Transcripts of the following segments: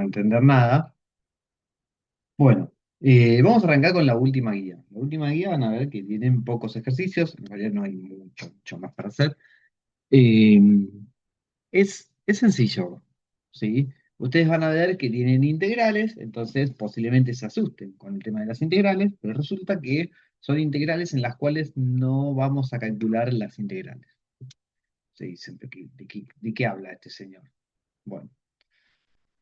van a entender nada. Bueno, vamos a arrancar con la última guía. La última guía van a ver que tienen pocos ejercicios, en realidad no hay mucho más para hacer. Eh, es sencillo, ¿sí? Ustedes van a ver que tienen integrales, entonces posiblemente se asusten con el tema de las integrales, pero resulta que son integrales en las cuales no vamos a calcular las integrales. Se dicen, ¿de qué habla este señor? Bueno,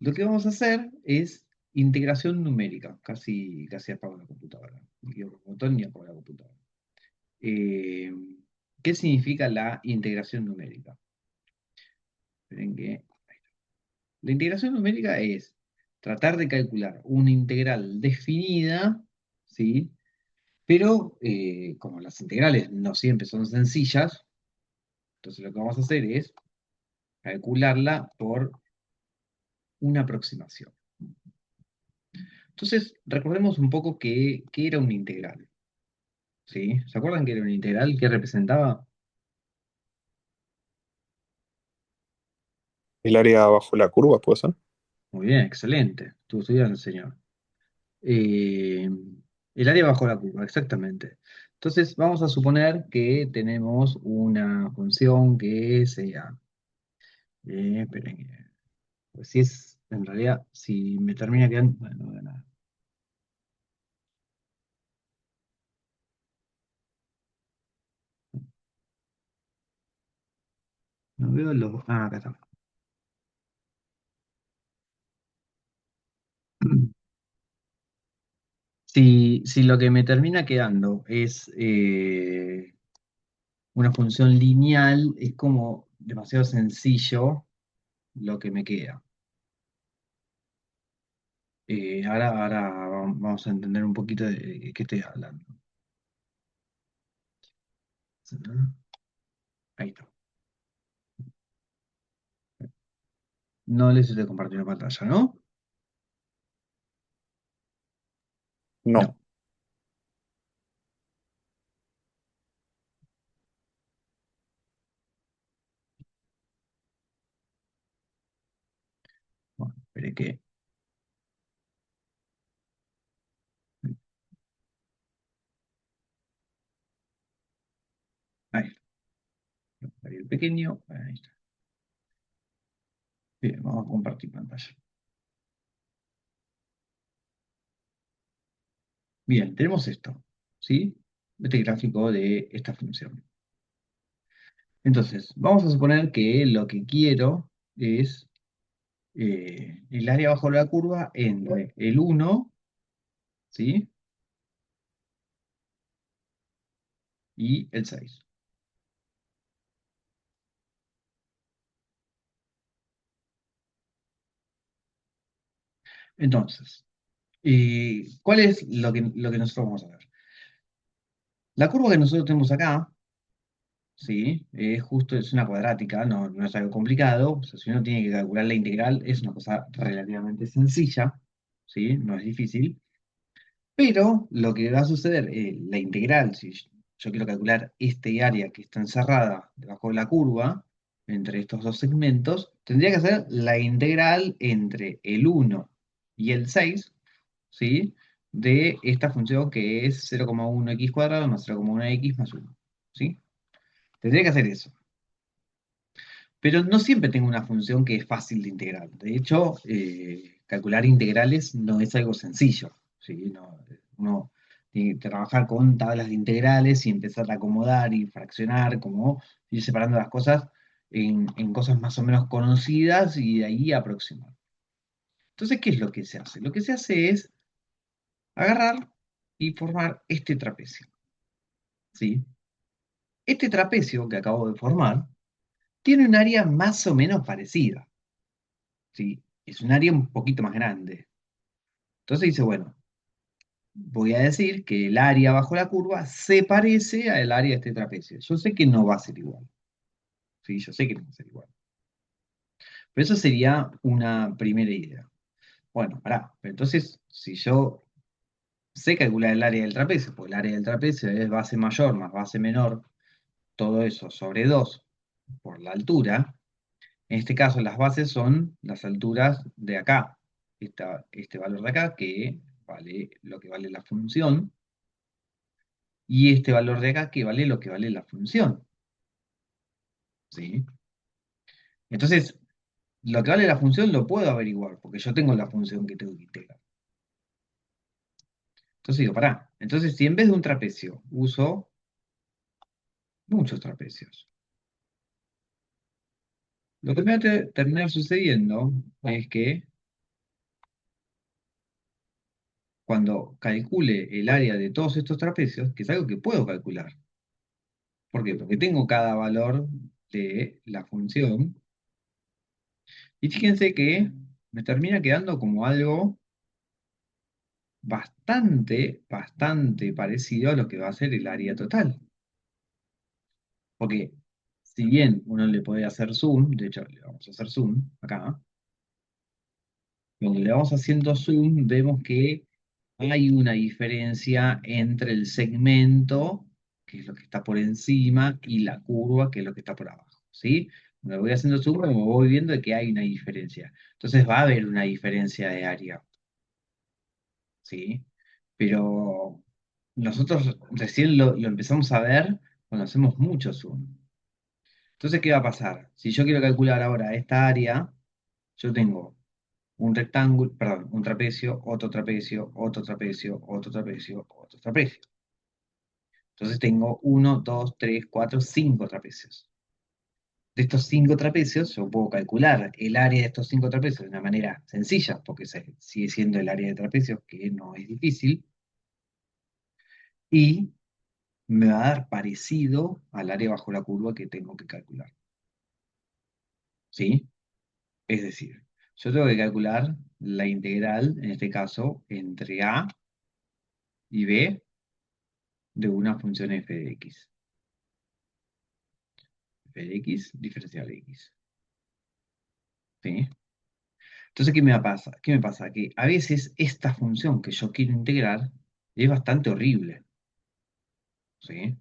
lo que vamos a hacer es integración numérica. Casi apago la computadora. No quiero el botón ni apago la computadora. Eh, ¿Qué significa la integración numérica? Esperen que la integración numérica es tratar de calcular una integral definida, ¿sí? Pero como las integrales no siempre son sencillas, entonces lo que vamos a hacer es calcularla por una aproximación. Entonces, recordemos un poco qué era una integral, ¿sí? ¿Se acuerdan que era una integral? ¿Qué representaba? El área bajo la curva, ¿puede ser? Muy bien, excelente. Estuvo estudiando, señor. Eh, el área bajo la curva, exactamente. Entonces, vamos a suponer que tenemos una función que sea. Esperen, pues si es, en realidad, si me termina quedando. Bueno, no veo nada. No veo los. Ah, acá está. Si lo que me termina quedando es una función lineal, es como demasiado sencillo lo que me queda. Ahora vamos a entender un poquito de qué estoy hablando. Ahí está. No les estoy compartiendo pantalla, ¿no? No. No. Bueno, esperé que. Ahí está. Ahí el pequeño. Ahí está. Bien, vamos a compartir pantalla. Bien, tenemos esto, ¿sí? Este gráfico de esta función. Entonces, vamos a suponer que lo que quiero es el área bajo la curva entre el 1, ¿sí? Y el 6. Entonces, ¿cuál es lo que nosotros vamos a ver? La curva que nosotros tenemos acá, ¿sí? Es una cuadrática, no es algo complicado. O sea, si uno tiene que calcular la integral, es una cosa relativamente sencilla, ¿sí? No es difícil. Pero lo que va a suceder, la integral, si yo quiero calcular este área que está encerrada debajo de la curva, entre estos dos segmentos, tendría que ser la integral entre el 1 y el 6, ¿sí? De esta función que es 0,1x cuadrado más 0,1x más 1, ¿sí? Tendría que hacer eso. Pero no siempre tengo una función que es fácil de integrar. De hecho, calcular integrales no es algo sencillo, ¿sí? Uno tiene que trabajar con tablas de integrales y empezar a acomodar y fraccionar, como ir separando las cosas en cosas más o menos conocidas y de ahí aproximar. Entonces, ¿qué es lo que se hace? Lo que se hace es agarrar y formar este trapecio, ¿sí? Este trapecio que acabo de formar tiene un área más o menos parecida. ¿Sí? Es un área un poquito más grande. Entonces dice, bueno, voy a decir que el área bajo la curva se parece al área de este trapecio. Yo sé que no va a ser igual. Sí, yo sé que no va a ser igual. Pero eso sería una primera idea. Bueno, pará. Pero entonces, si yo sé calcular el área del trapecio, pues el área del trapecio es base mayor más base menor, todo eso sobre 2 por la altura. En este caso, las bases son las alturas de acá. este valor de acá, que vale lo que vale la función, y este valor de acá, que vale lo que vale la función. ¿Sí? Entonces, lo que vale la función lo puedo averiguar, porque yo tengo la función que tengo que integrar. Entonces digo, pará. Entonces, si en vez de un trapecio uso muchos trapecios, lo que me va a terminar sucediendo es que cuando calcule el área de todos estos trapecios, que es algo que puedo calcular. ¿Por qué? Porque tengo cada valor de la función. Y fíjense que me termina quedando como algo bastante parecido a lo que va a ser el área total. Porque si bien uno le puede hacer zoom, de hecho le vamos a hacer zoom acá, cuando le vamos haciendo zoom vemos que hay una diferencia entre el segmento, que es lo que está por encima, y la curva, que es lo que está por abajo, ¿sí? Me voy haciendo zoom y me voy viendo que hay una diferencia. Entonces va a haber una diferencia de área, ¿sí? Pero nosotros recién lo empezamos a ver cuando hacemos mucho zoom. Entonces, ¿qué va a pasar? Si yo quiero calcular ahora esta área, yo tengo un rectángulo, perdón, un trapecio, otro trapecio, otro trapecio, otro trapecio, otro trapecio. Entonces tengo uno, dos, tres, cuatro, cinco trapecios. De estos cinco trapecios, yo puedo calcular el área de estos cinco trapecios de una manera sencilla, porque sigue siendo el área de trapecios, que no es difícil, y me va a dar parecido al área bajo la curva que tengo que calcular. ¿Sí? Es decir, yo tengo que calcular la integral, en este caso, entre a y b de una función f de x. F de x diferencial de x. ¿Sí? Entonces, ¿qué me pasa? ¿Qué me pasa? Que a veces esta función que yo quiero integrar es bastante horrible. ¿Sí?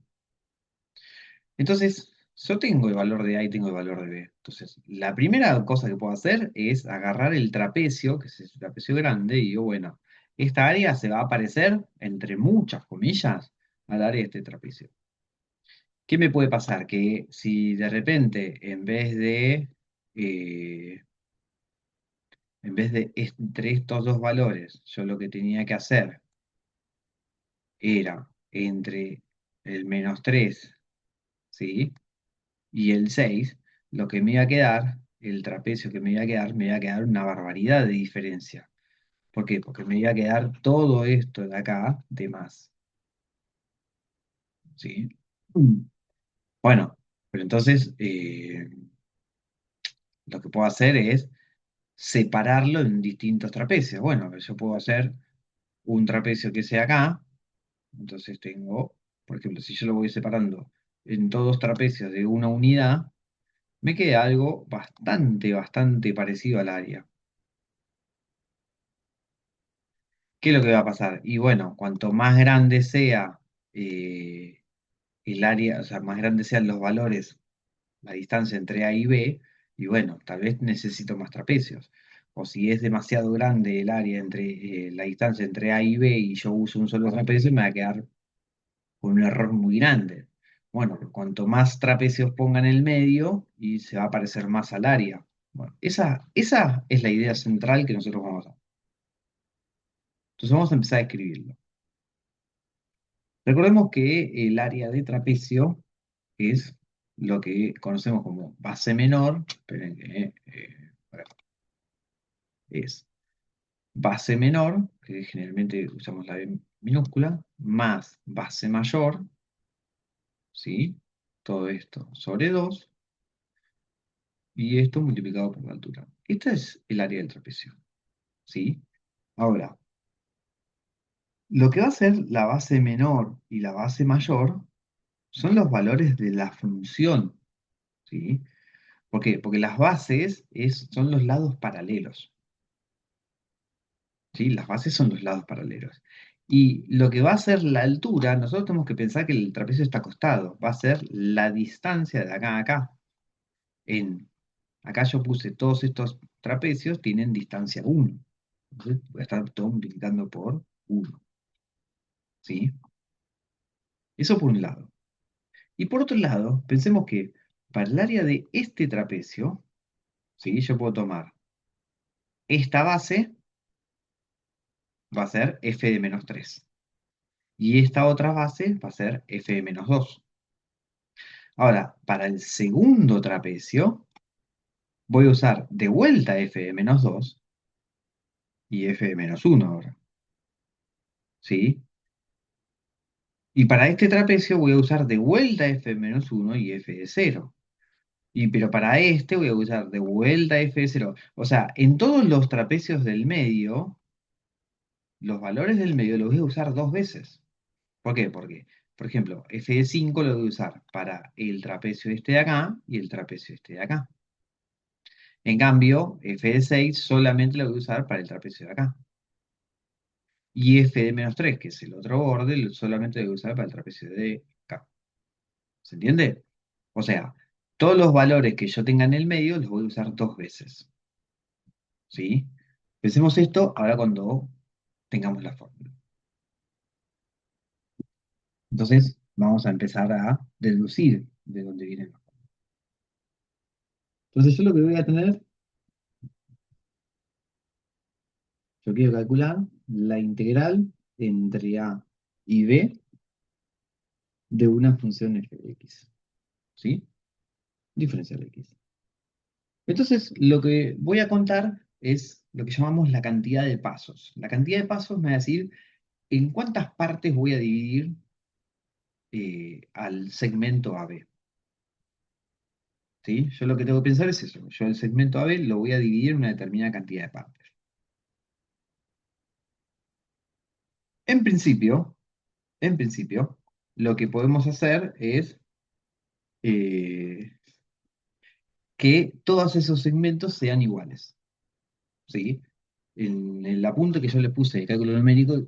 Entonces, yo tengo el valor de A y tengo el valor de B. Entonces, la primera cosa que puedo hacer es agarrar el trapecio, que es el trapecio grande, y digo, bueno, esta área se va a parecer, entre muchas comillas, al área de este trapecio. ¿Qué me puede pasar? Que si de repente, eh, en vez de entre estos dos valores, yo lo que tenía que hacer era entre el -3, ¿sí? Y el 6, lo que me iba a quedar, el trapecio que me iba a quedar una barbaridad de diferencia. ¿Por qué? Porque me iba a quedar todo esto de acá de más. ¿Sí? Mm. Bueno, pero entonces lo que puedo hacer es separarlo en distintos trapecios. Bueno, yo puedo hacer un trapecio que sea acá, entonces tengo, por ejemplo, si yo lo voy separando en todos trapecios de una unidad, me queda algo bastante parecido al área. ¿Qué es lo que va a pasar? Y bueno, cuanto más grande sea eh, el área, o sea, más grandes sean los valores, la distancia entre A y B, y bueno, tal vez necesito más trapecios. O si es demasiado grande el área entre la distancia entre A y B y yo uso un solo trapecio, me va a quedar con un error muy grande. Bueno, cuanto más trapecios ponga en el medio y se va a parecer más al área. Bueno, esa es la idea central que nosotros vamos a. Entonces vamos a empezar a escribirlo. Recordemos que el área de trapecio es lo que conocemos como base menor, esperen que, a ver, es base menor, que generalmente usamos la B minúscula, más base mayor, ¿sí? Todo esto sobre 2 y esto multiplicado por la altura. Esta es el área del trapecio, ¿sí? Ahora, lo que va a ser la base menor y la base mayor son los valores de la función, ¿sí? ¿Por qué? Porque las bases son los lados paralelos, ¿sí? Las bases son los lados paralelos. Y lo que va a ser la altura, nosotros tenemos que pensar que el trapecio está acostado, va a ser la distancia de acá a acá. Acá yo puse todos estos trapecios, tienen distancia 1. Entonces voy a estar todo multiplicando por 1, ¿sí? Eso por un lado. Y por otro lado, pensemos que para el área de este trapecio, ¿sí? Yo puedo tomar esta base, va a ser f de menos 3. Y esta otra base va a ser f de menos 2. Ahora, para el segundo trapecio, voy a usar de vuelta f de menos 2 y f de menos 1 ahora, ¿sí? Y para este trapecio voy a usar de vuelta f de menos 1 y f de 0. Pero para este voy a usar de vuelta f de 0. O sea, en todos los trapecios del medio, los valores del medio los voy a usar dos veces. ¿Por qué? Porque, por ejemplo, f de 5 lo voy a usar para el trapecio este de acá y el trapecio este de acá. En cambio, f de 6 solamente lo voy a usar para el trapecio de acá. Y f de menos 3, que es el otro borde, solamente lo voy a usar para el trapecio de acá. ¿Se entiende? O sea, todos los valores que yo tenga en el medio los voy a usar dos veces. ¿Sí? Pensemos esto ahora cuando tengamos la fórmula. Entonces, vamos a empezar a deducir de dónde viene la fórmula. Entonces, yo lo que voy a tener, yo quiero calcular la integral entre a y b de una función f de x. ¿Sí? Diferencial de x. Entonces, lo que voy a contar es lo que llamamos la cantidad de pasos. La cantidad de pasos me va a decir en cuántas partes voy a dividir al segmento AB. ¿Sí? Yo lo que tengo que pensar es eso. Yo el segmento AB lo voy a dividir en una determinada cantidad de partes. En principio, en principio, lo que podemos hacer es eh, que todos esos segmentos sean iguales. ¿Sí? En el apunte que yo le puse de cálculo numérico,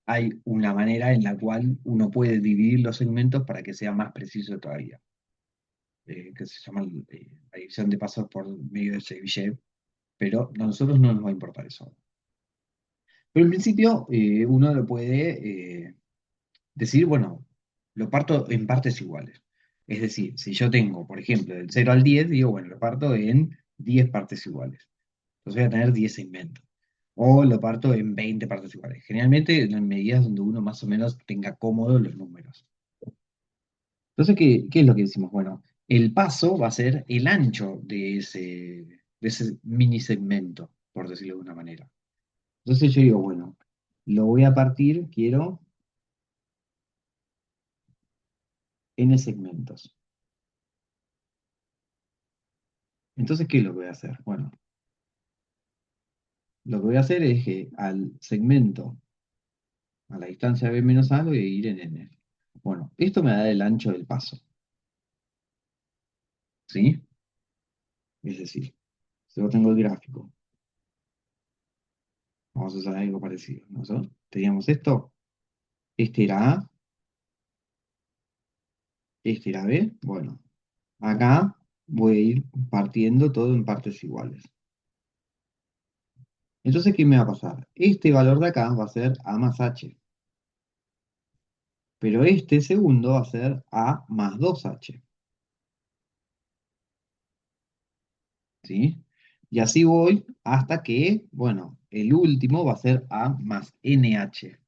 hay una manera en la cual uno puede dividir los segmentos para que sea más preciso todavía, que se llama la división de pasos por medio de Chebyshev, pero a nosotros no nos va a importar eso. Pero en principio uno lo puede decir, bueno, lo parto en partes iguales. Es decir, si yo tengo, por ejemplo, del 0 al 10, digo, bueno, lo parto en 10 partes iguales. Entonces voy a tener 10 segmentos. O lo parto en 20 partes iguales. Generalmente en medidas donde uno más o menos tenga cómodo los números. Entonces, ¿qué es lo que decimos? Bueno, el paso va a ser el ancho de ese mini segmento, por decirlo de una manera. Entonces yo digo, bueno, lo voy a partir, quiero n segmentos. Entonces, ¿qué es lo que voy a hacer? Bueno, lo que voy a hacer es que al segmento, a la distancia b menos a, lo voy a ir en n. Bueno, esto me da el ancho del paso, ¿sí? Es decir, si yo tengo el gráfico, vamos a usar algo parecido. Nosotros teníamos esto, este era A, este era B. Bueno, acá voy a ir partiendo todo en partes iguales. Entonces, ¿qué me va a pasar? Este valor de acá va a ser A más H, pero este segundo va a ser A más 2H, ¿sí? Y así voy hasta que, bueno, el último va a ser A más NH,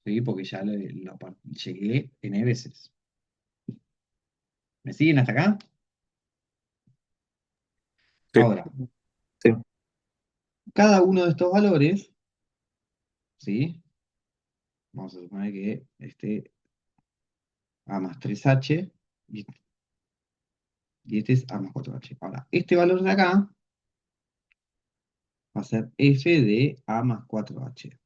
¿sí? Porque ya llegué N veces. ¿Me siguen hasta acá? Sí, Ahora, sí. cada uno de estos valores, ¿sí? Vamos a suponer que este A más 3H y este es A más 4H. Ahora, este valor de acá va a ser F de A más 4H.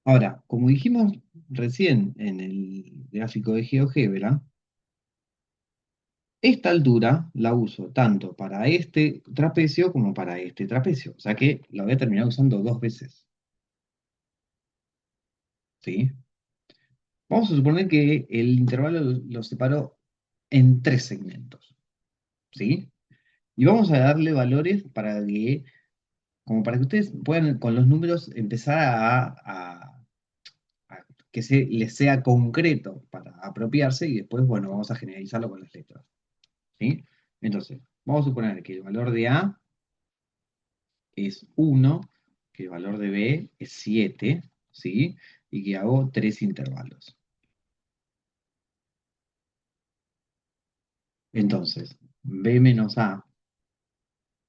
Ahora, como dijimos recién en el gráfico de GeoGebra, esta altura la uso tanto para este trapecio como para este trapecio. O sea que la voy a terminar usando dos veces. ¿Sí? Vamos a suponer que el intervalo lo separo en tres segmentos. ¿Sí? Y vamos a darle valores como para que ustedes puedan con los números empezar a que les sea concreto para apropiarse y después, bueno, vamos a generalizarlo con las letras. ¿Sí? Entonces, vamos a suponer que el valor de A es 1, que el valor de B es 7, ¿sí? Y que hago 3 intervalos. Entonces, B menos A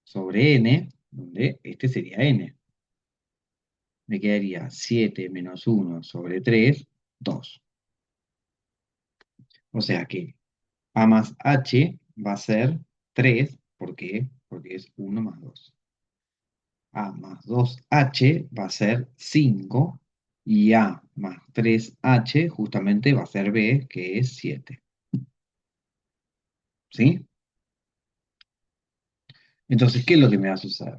sobre N, donde este sería N. Me quedaría 7 menos 1 sobre 3, 2. O sea que A más H va a ser 3. ¿Por qué? Porque es 1 más 2. A más 2H va a ser 5 y A más 3H justamente va a ser B, que es 7. ¿Sí? Entonces, ¿qué es lo que me va a suceder?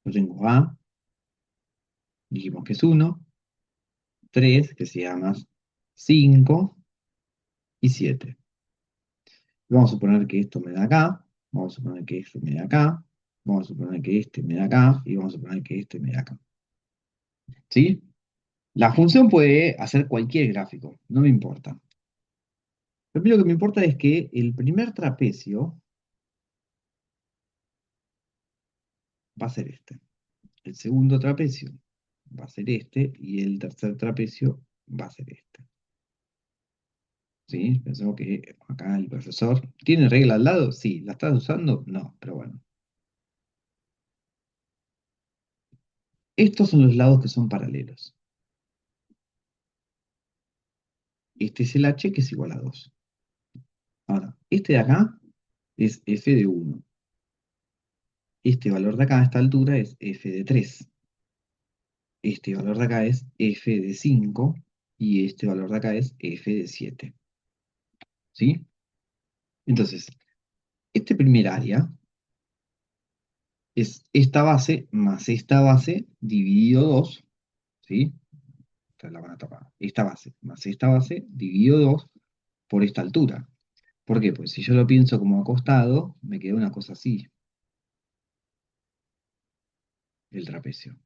Yo tengo A, dijimos que es 1, 3, que se llama 5 y 7. Vamos a suponer que esto me da acá, vamos a suponer que esto me da acá, vamos a suponer que este me da acá y vamos a suponer que este me da acá. ¿Sí? La función puede hacer cualquier gráfico, no me importa. Lo primero que me importa es que el primer trapecio va a ser este. El segundo trapecio va a ser este y el tercer trapecio va a ser este. ¿Sí? Pensemos que acá el profesor tiene regla al lado. Sí. ¿La estás usando? No, pero bueno. Estos son los lados que son paralelos. Este es el h que es igual a 2. Ahora, este de acá es f de 1. Este valor de acá a esta altura es f de 3. Este valor de acá es f de 5 y este valor de acá es f de 7. ¿Sí? Entonces, este primer área es esta base más esta base dividido 2, ¿sí? Esta la van a tapar. Esta base más esta base dividido 2 por esta altura. ¿Por qué? Pues si yo lo pienso como acostado, me queda una cosa así, el trapecio,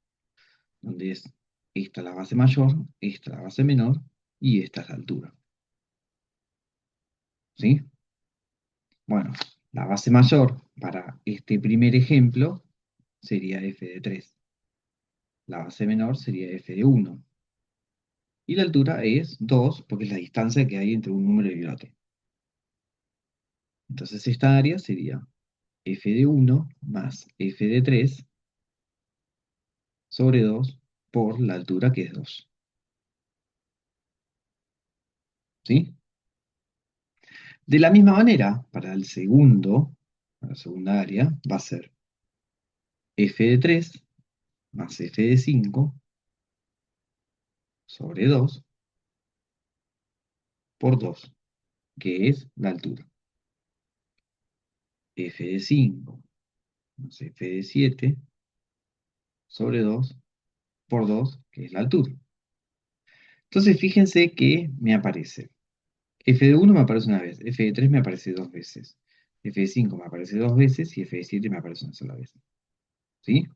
donde es esta la base mayor, esta la base menor y esta es la altura. ¿Sí? Bueno, la base mayor para este primer ejemplo sería f de 3. La base menor sería f de 1. Y la altura es 2 porque es la distancia que hay entre un número y el otro. Entonces esta área sería f de 1 más f de 3 sobre 2 por la altura que es 2. ¿Sí? De la misma manera, para la segunda área, va a ser f de 3 más f de 5 sobre 2 por 2, que es la altura. F de 5 más f de 7 sobre 2 por 2, que es la altura. Entonces fíjense que me aparece f de 1 me aparece una vez, f de 3 me aparece dos veces, f de 5 me aparece dos veces y f de 7 me aparece una sola vez. ¿Sí?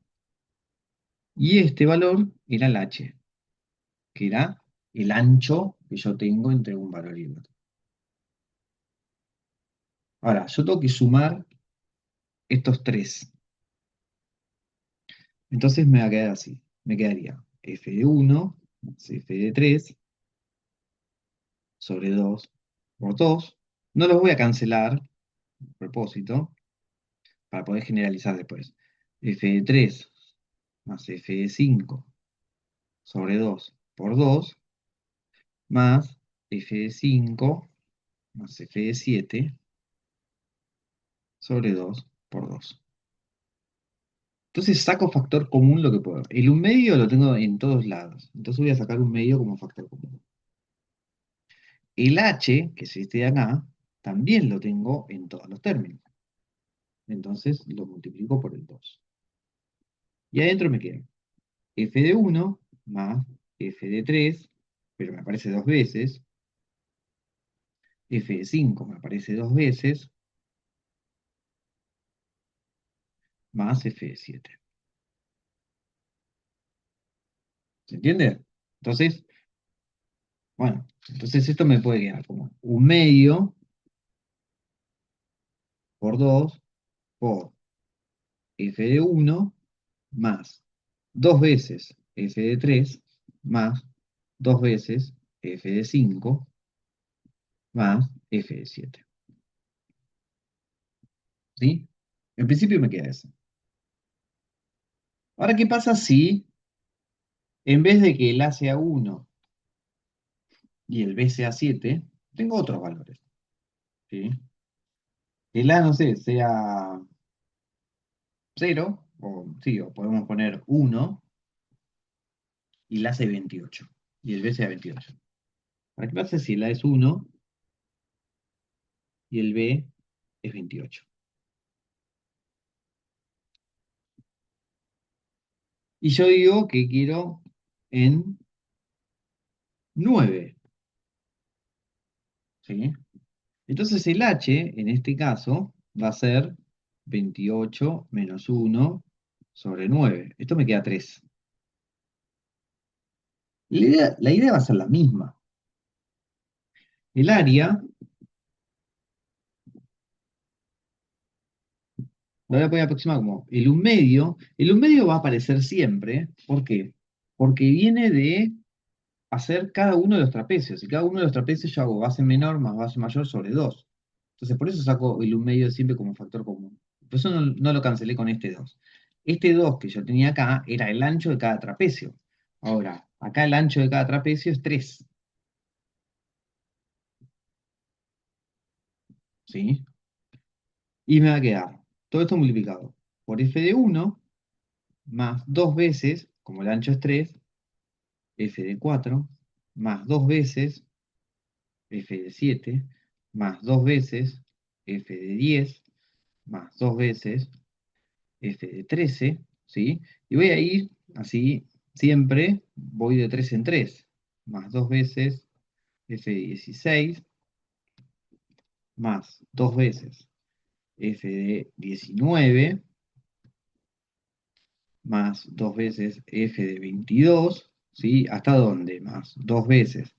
Y este valor era el h, que era el ancho que yo tengo entre un valor y el otro. Ahora, yo tengo que sumar estos tres. Entonces me va a quedar así. Me quedaría f de 1 más f de 3 sobre 2 por 2. No los voy a cancelar, a propósito, para poder generalizar después. F de 3 más f de 5 sobre 2 por 2 más f de 5 más f de 7 sobre 2 por 2. Entonces saco factor común lo que puedo. El un medio lo tengo en todos lados. Entonces voy a sacar un medio como factor común. El h, que es este de acá, también lo tengo en todos los términos. Entonces lo multiplico por el 2. Y adentro me queda f de 1 más f de 3, pero me aparece dos veces, f de 5 me aparece dos veces, más f de 7. ¿Se entiende? Entonces, bueno, entonces esto me puede quedar como un medio por 2 por f de 1 más dos veces f de 3 más dos veces f de 5 más f de 7. ¿Sí? En principio me queda eso. Ahora, ¿qué pasa si en vez de que el A sea 1 y el B sea 7, tengo otros valores? ¿Sí? El A, no sé, sea 0, o sí, o podemos poner 1 y el A sea 28 y el B sea 28. ¿Para qué pasa si el A es 1 y el B es 28? Y yo digo que quiero en 9, ¿sí? Entonces el H, en este caso, va a ser 28 menos 1 sobre 9. Esto me queda 3. La idea va a ser la misma. El área la voy a poner aproximada como el 1 medio. El 1 medio va a aparecer siempre. ¿Por qué? Porque viene de hacer cada uno de los trapecios. Y cada uno de los trapecios yo hago base menor más base mayor sobre 2. Entonces por eso saco el 1 medio siempre como factor común. Por eso no lo cancelé con este 2. Este 2 que yo tenía acá era el ancho de cada trapecio. Ahora, acá el ancho de cada trapecio es 3. ¿Sí? Y me va a quedar todo esto multiplicado por f de 1 más dos veces, como el ancho es 3, f de 4 más dos veces f de 7 más dos veces f de 10 más dos veces f de 13, ¿sí? Y voy a ir así, siempre voy de 3 en 3, más dos veces f de 16 más dos veces f de 19 más dos veces f de 22, ¿sí? ¿Hasta dónde? Más dos veces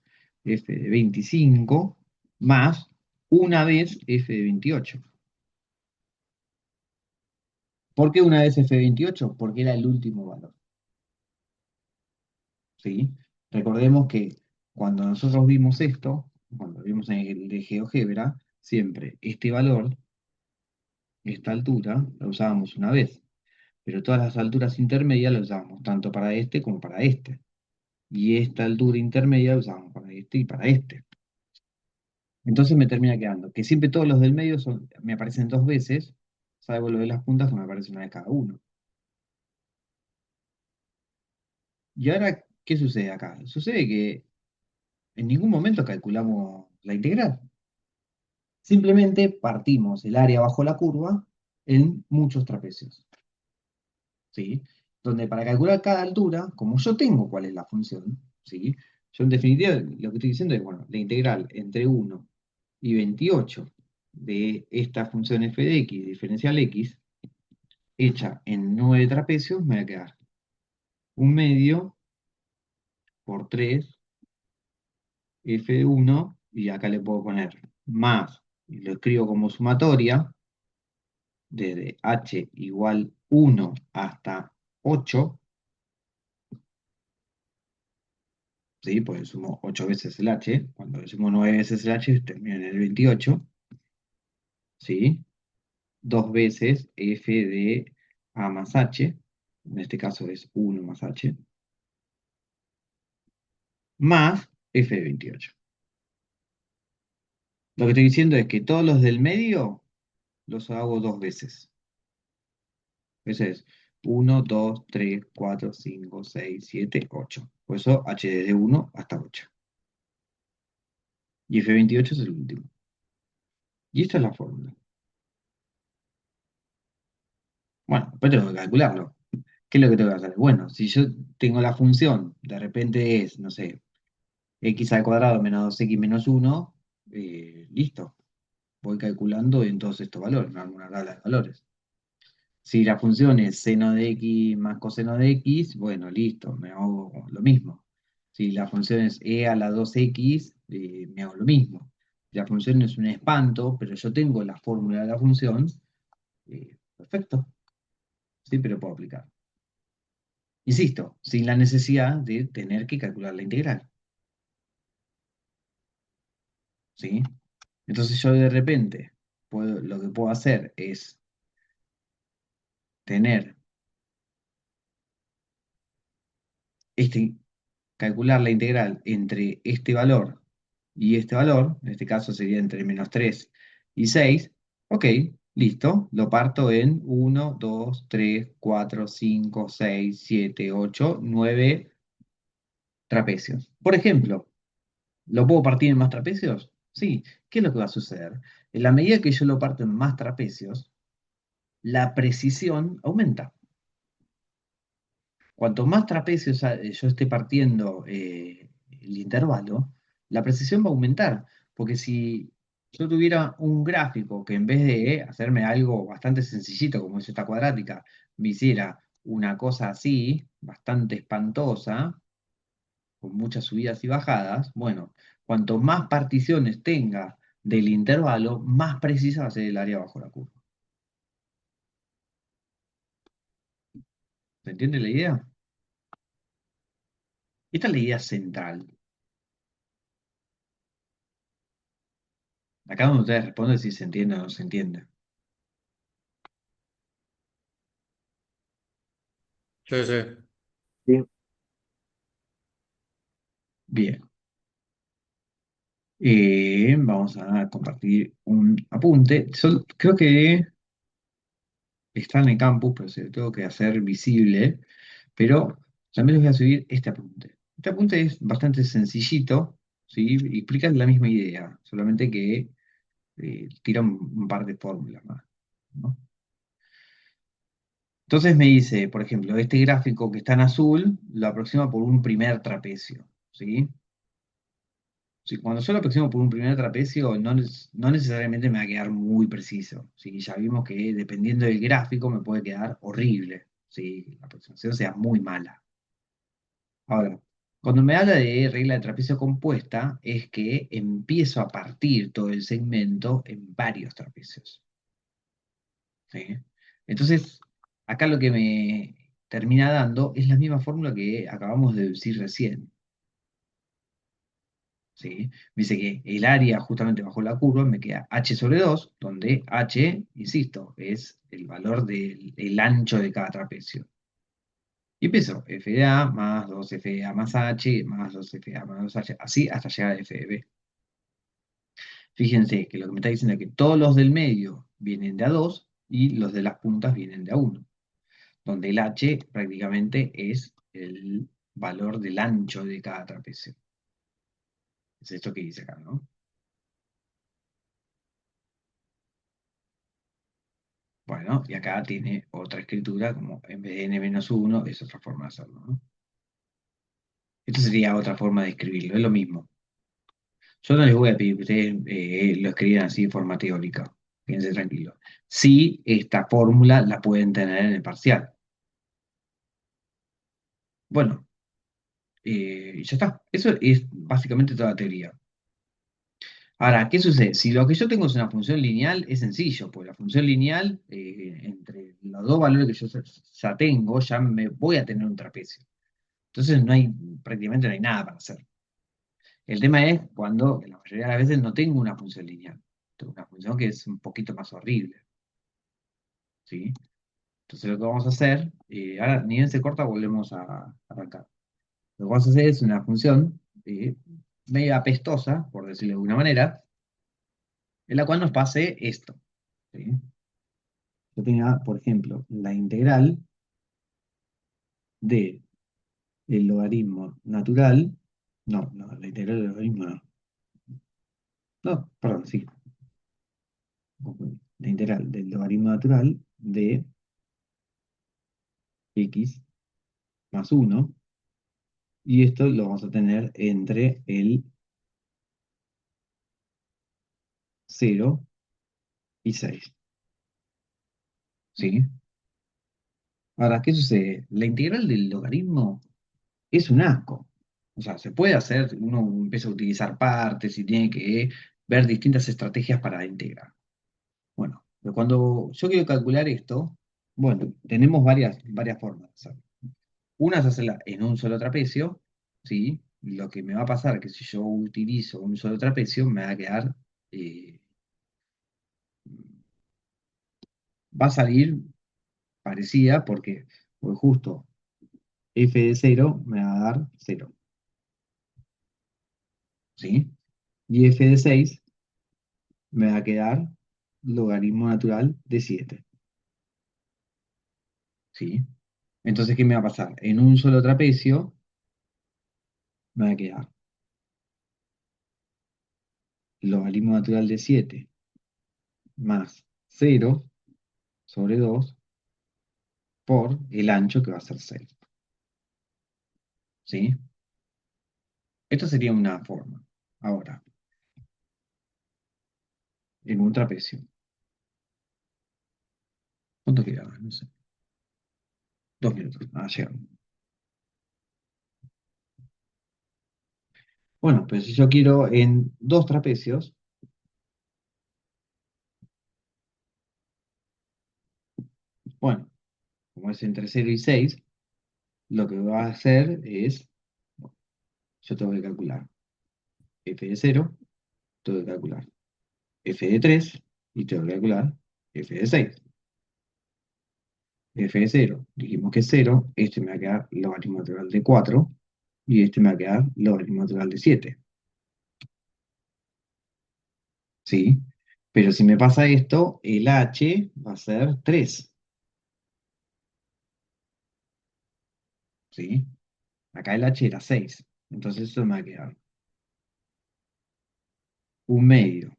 f de 25 más una vez f de 28. ¿Por qué una vez f de 28? Porque era el último valor, ¿sí? Recordemos que cuando nosotros vimos esto, cuando vimos en el de GeoGebra, siempre este valor, esta altura, la usábamos una vez, pero todas las alturas intermedias las usábamos tanto para este como para este. Y esta altura intermedia la usamos para este y para este. Entonces me termina quedando que siempre todos los del medio me aparecen dos veces, salvo lo de las puntas que me aparece una vez cada uno. Y ahora, ¿qué sucede acá? Sucede que en ningún momento calculamos la integral. Simplemente partimos el área bajo la curva en muchos trapecios, ¿sí? Donde para calcular cada altura, como yo tengo cuál es la función, ¿sí? Yo en definitiva lo que estoy diciendo es, bueno, la integral entre 1 y 28 de esta función f de x, diferencial x, hecha en 9 trapecios, me va a quedar un medio por 3 f de 1, y acá le puedo poner más, y lo escribo como sumatoria, desde h igual 1 hasta 8, ¿sí? Pues sumo 8 veces el h, cuando sumo 9 veces el h termina en el 28, ¿sí? Dos veces f de a más h, en este caso es 1 más h, más f de 28. Lo que estoy diciendo es que todos los del medio los hago dos veces. Eso es 1, 2, 3, 4, 5, 6, 7, 8. Por eso h desde 1 hasta 8. Y f28 es el último. Y esta es la fórmula. Bueno, después tengo que calcularlo. ¿Qué es lo que tengo que hacer? Bueno, si yo tengo la función, de repente es, no sé, x al cuadrado menos 2x menos 1, listo. Voy calculando en todos estos valores, me hago una tabla de valores. Si la función es seno de x más coseno de x, bueno, listo, me hago lo mismo. Si la función es e a la 2x, me hago lo mismo. Si la función es un espanto, pero yo tengo la fórmula de la función, perfecto, siempre lo puedo aplicar. Insisto, sin la necesidad de tener que calcular la integral, ¿sí? Entonces yo de repente lo que puedo hacer es tener este, calcular la integral entre este valor y este valor, en este caso sería entre -3 y 6, ok, listo, lo parto en 1, 2, 3, 4, 5, 6, 7, 8, 9 trapecios. Por ejemplo, ¿lo puedo partir en más trapecios? Sí. ¿Qué es lo que va a suceder? En la medida que yo lo parto en más trapecios, la precisión aumenta. Cuanto más trapecios yo esté partiendo el intervalo, la precisión va a aumentar. Porque si yo tuviera un gráfico que en vez de hacerme algo bastante sencillito, como es esta cuadrática, me hiciera una cosa así, bastante espantosa, con muchas subidas y bajadas, bueno, cuanto más particiones tenga del intervalo, más precisa va a ser el área bajo la curva. ¿Se entiende la idea? Esta es la idea central. Acá donde ustedes responden si se entiende o no se entiende. Sí, sí. Sí. Bien. Vamos a compartir un apunte. Creo que está en el campus, pero se lo tengo que hacer visible. Pero también les voy a subir este apunte. Este apunte es bastante sencillito, ¿sí? Y explica la misma idea, solamente que tira un par de fórmulas más, ¿no? Entonces me dice, por ejemplo, este gráfico que está en azul lo aproxima por un primer trapecio, ¿sí? Sí, cuando yo lo aproximo por un primer trapecio, no necesariamente me va a quedar muy preciso. ¿Sí? Ya vimos que dependiendo del gráfico me puede quedar horrible. ¿Sí? La aproximación sea muy mala. Ahora, cuando me habla de regla de trapecio compuesta, es que empiezo a partir todo el segmento en varios trapecios. ¿Sí? Entonces, acá lo que me termina dando es la misma fórmula que acabamos de decir recién. ¿Sí? Me dice que el área justamente bajo la curva me queda h sobre 2, donde h, insisto, es el valor del ancho de cada trapecio. Y empiezo f de a más 2f de a más h más 2f de a más 2h, así hasta llegar a f de b. Fíjense que lo que me está diciendo es que todos los del medio vienen de a 2 y los de las puntas vienen de a 1, donde el h prácticamente es el valor del ancho de cada trapecio. Es esto que dice acá, ¿no? Bueno, y acá tiene otra escritura, como en vez de n-1 es otra forma de hacerlo, ¿no? Esto sería otra forma de escribirlo, es lo mismo. Yo no les voy a pedir que ustedes lo escriban así de forma teórica, fíjense tranquilos. Sí, esta fórmula la pueden tener en el parcial. Bueno, ya está. Eso es básicamente toda la teoría. Ahora, ¿qué sucede? Si lo que yo tengo es una función lineal, es sencillo, pues la función lineal, entre los dos valores que yo ya tengo, ya me voy a tener un trapecio. Entonces prácticamente no hay nada para hacer. El tema es cuando, en la mayoría de las veces, no tengo una función lineal. Tengo una función que es un poquito más horrible, ¿sí? Entonces lo que vamos a hacer, ahora ni bien se corta, volvemos a arrancar. Lo que vamos a hacer es una función medio apestosa, por decirlo de alguna manera, en la cual nos pase esto, ¿sí? Yo tenga, por ejemplo, la integral de el logaritmo natural, no, la integral del logaritmo no, no, perdón, sí, la integral del logaritmo natural de x más 1, y esto lo vamos a tener entre el 0 y 6. ¿Sí? Ahora, ¿qué sucede? La integral del logaritmo es un asco. O sea, se puede hacer, uno empieza a utilizar partes y tiene que ver distintas estrategias para integrar. Bueno, pero cuando yo quiero calcular esto, bueno, tenemos varias formas de hacerlo. Una es hacerla en un solo trapecio, ¿sí? Lo que me va a pasar es que si yo utilizo un solo trapecio, me va a quedar, eh, va a salir parecida porque justo f de cero me va a dar cero, ¿sí? Y f de 6 me va a quedar logaritmo natural de 7, ¿sí? Entonces, ¿qué me va a pasar? En un solo trapecio me va a quedar logaritmo natural de 7 más cero sobre 2 por el ancho que va a ser 6, ¿sí? Esto sería una forma. Ahora, en un trapecio. ¿Cuánto queda? No sé. 2 minutos. Ah, llegaron. Bueno, pues si yo quiero en dos trapecios, bueno, como es entre 0 y 6, lo que va a hacer es, yo tengo que calcular f de 0, tengo que calcular f de 3 y tengo que calcular f de 6. F de 0, dijimos que es 0, este me va a quedar logaritmo natural de 4 y este me va a quedar logaritmo natural de 7. ¿Sí? Pero si me pasa esto, el h va a ser 3. ¿Sí? Acá el h era 6. Entonces eso me va a quedar un medio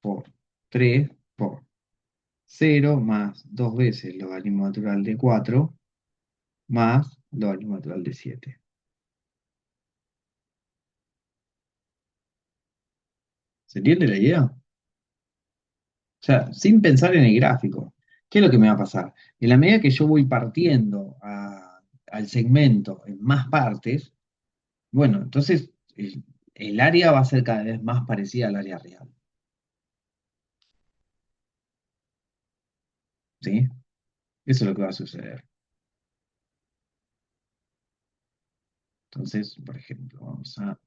por 3 por 0 más 2 veces logaritmo natural de 4 más logaritmo natural de 7. ¿Se entiende la idea? O sea, sin pensar en el gráfico. ¿Qué es lo que me va a pasar? En la medida que yo voy partiendo al segmento en más partes, bueno, entonces el área va a ser cada vez más parecida al área real. ¿Sí? Eso es lo que va a suceder. Entonces, por ejemplo, vamos a...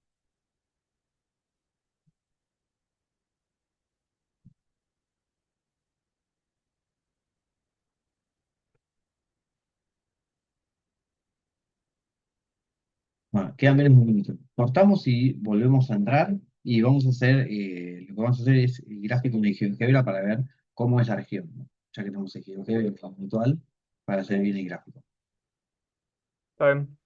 Bueno, quedan menos de un minuto. Cortamos y volvemos a entrar y vamos a hacer, lo que vamos a hacer es el gráfico de GeoGebra para ver cómo es la región, ¿no? Ya que tenemos el GeoGebra virtual para hacer bien el gráfico. Está bien.